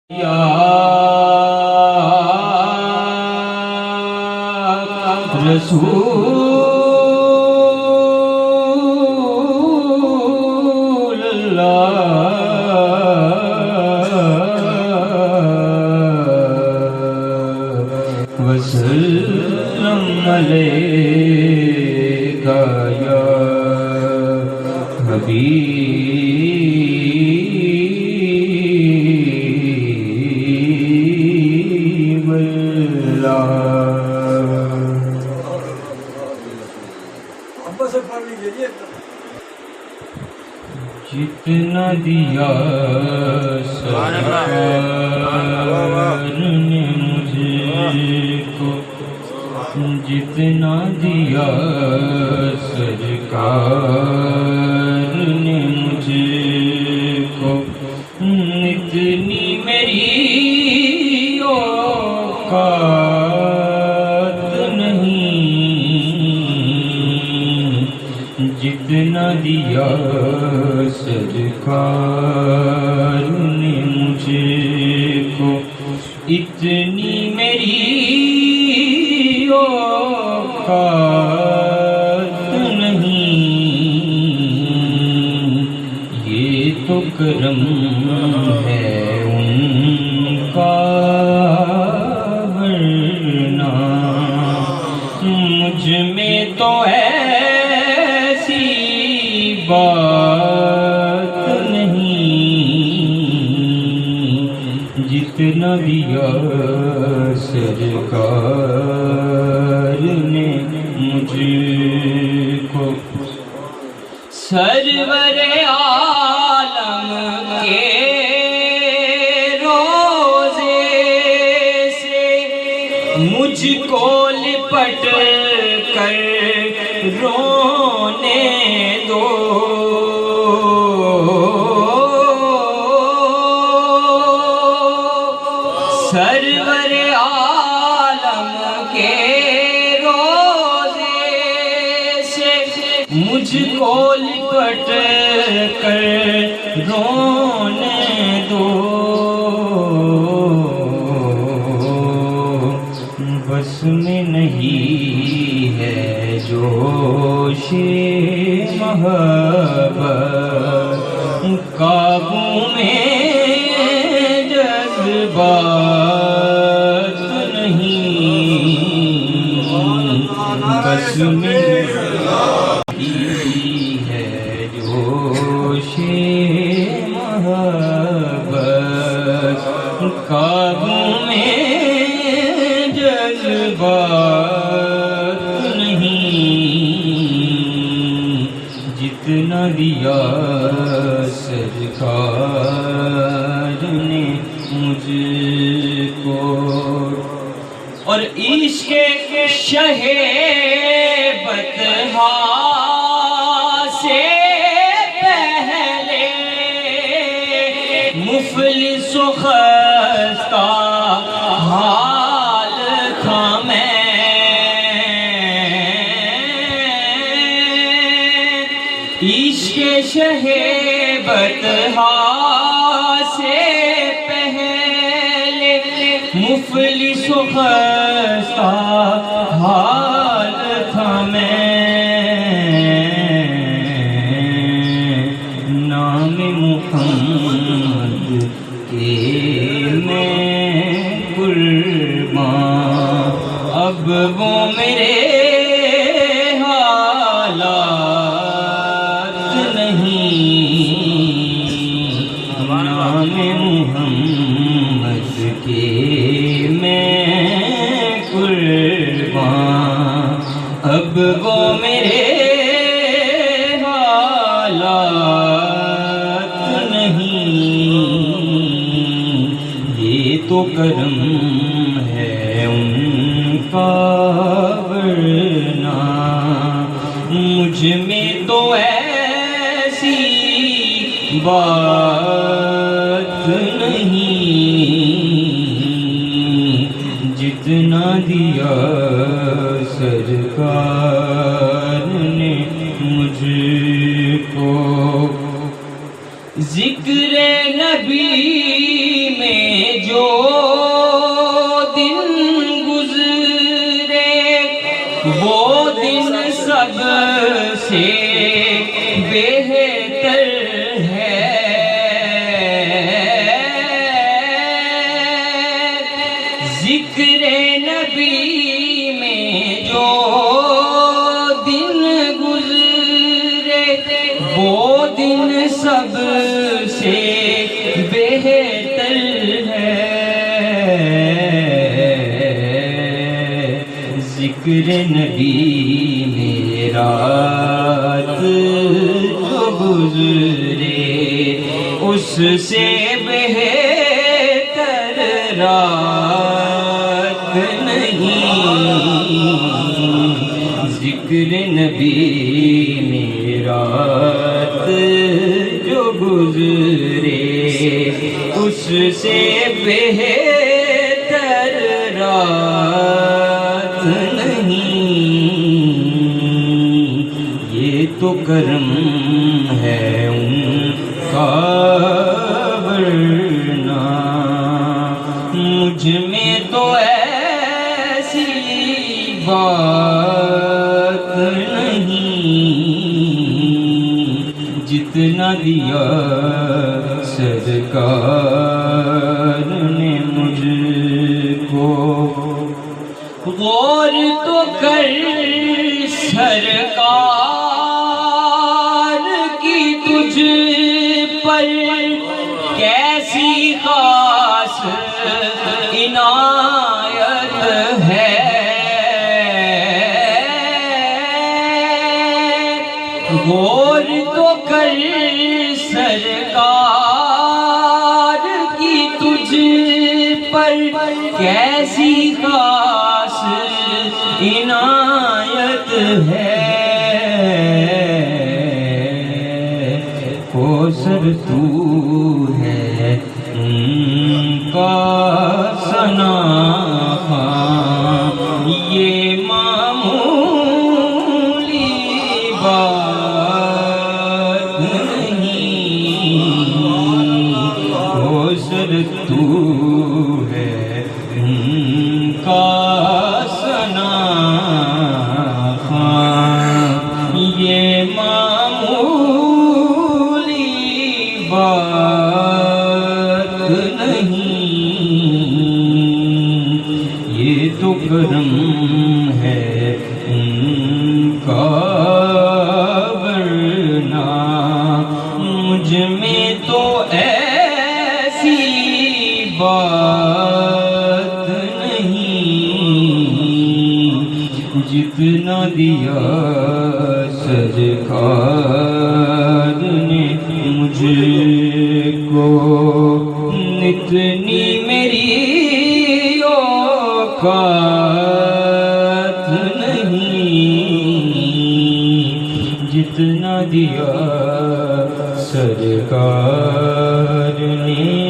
یا رسول اللہ وسلم علیکہ یا حبیب اللہ۔ جتنا دیا سرکار نے مجھے کو، جتنا دیا سرکار نے مجھے کو، اتنی میری اوقات نہیں، جتنا دیا سرکار نے مجھے کو، اتنی میری اوقات نہیں، یہ تو کرم ہے ان کا، ورنہ مجھ میں تو ایسی بات نہیں، جتنا دیا سرکار نے مجھ کو۔ سرور عالم کے روضے سے مجھ کو لپٹ کر رونے دو، سرور عالم کے روضے سے مجھ کو لپٹ کر رونے دو، بس میں نہیں ہے جوش محبت، قابو میں جذبات نہیں، بس میں نہیں ہے جوش محبت، قابو میں جذبات نہیں، جتنا دیا سرکار نے مجھ کو۔ اور عشق شہ بطحا سے پہلے مفلس و خستہ حال تھا میں، عشق شہ بطحا سے پہلے مفلس و خستہ حال تھا میں، نام محمد کے میں قربان، اب وہ میرے حالات نہیں، نام محمد کے میں قربان، اب وہ میرے حالات نہیں، یہ تو کرم ہے ان کا، ورنہ مجھ میں تو ایسی بات نہیں، جتنا دیا سرکار نے مجھ کو۔ ذکر نبی میں جو دن گزرے وہ دن سب سے بہتر ہے، ذکر نبی میں جو دن گزرے وہ دن سب سے بہتر ہے، ذکر نبی میں رات جو گزرے اس سے بہتر رات نہیں، ذکر نبی میں رات جو گزرے اس سے بہتر رات نہیں، یہ تو کرم ہے ان کا ورنہ مجھ میں تو ایسی بات نہیں، جتنا دیا سرکار نے مجھ کو، غور تو کر سرکار کی تجھ پر کیسی خاص عنایت ہے، غور تو کر سرکار کی تجھ پر کیسی خاص عنایت ہے، کوثر تو ہے ان کا ثنا خواں، یہ معمولی بات نہیں، کوثر تو ہے ان کا ثنا خواں، یہ معمولی بات نہیں، یہ تو کرم ہے ان کا ورنہ مجھ میں تو ایسی بات نہیں، جتنا دیا سرکار نے مجھ کو، اتنی میری اوقات نہیں، جتنا دیا سرکار نے